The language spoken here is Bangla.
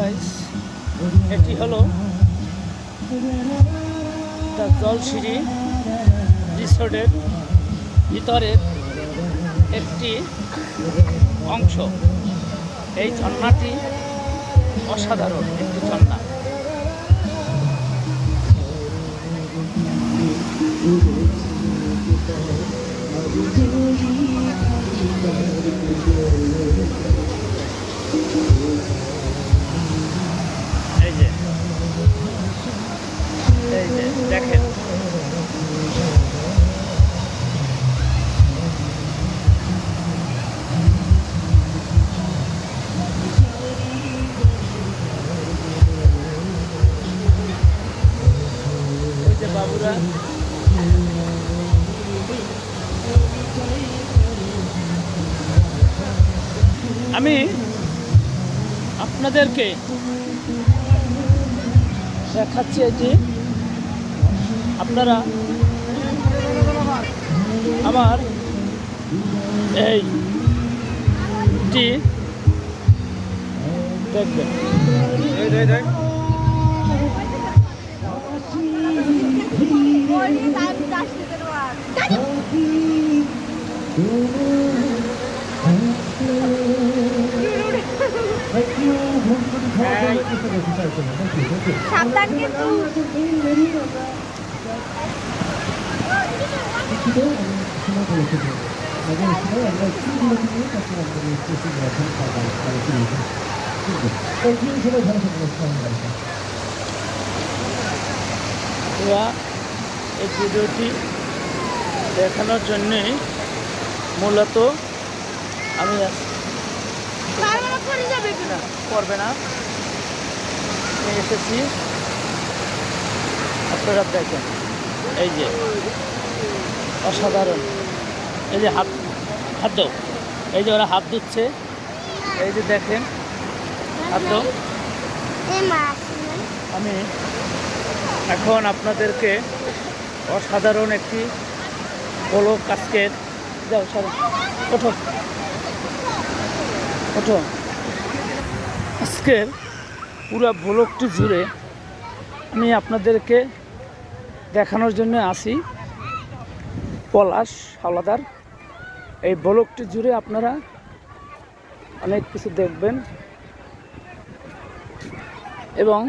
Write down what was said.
গাইস, এটি হলো দ্য জলসিঁড়ি রিসোর্টের ভিতরের একটি অংশ। এই ঝর্ণাটি অসাধারণ একটি ঝর্ণা। এই যে দেখেন, ওই যে বাবুরা আমি আপনাদেরকে দেখাচ্ছি যে আপনারা আমার এইটি দেখবেন। সাবধান কিন্তু এই ভিডিওটি দেখানোর জন্যে মূলত আমি করবে না এসেছি। আপনারা দেখেন, এই যে অসাধারণ, এই যে হাত দাও, এই যে ওরা হাত ধুচ্ছে, এই যে দেখেন হাত দাও। আমি এখন আপনাদেরকে অসাধারণ একটি ব্লগ আজকের, যাও সরো, ওঠো ওঠো, আজকের পুরো ব্লগটি জুড়ে আমি আপনাদেরকে দেখানোর জন্য আসি। পলাশ হাওলাদার, এই ব্লগটি জুড়ে আপনারা অনেক কিছু দেখবেন এবং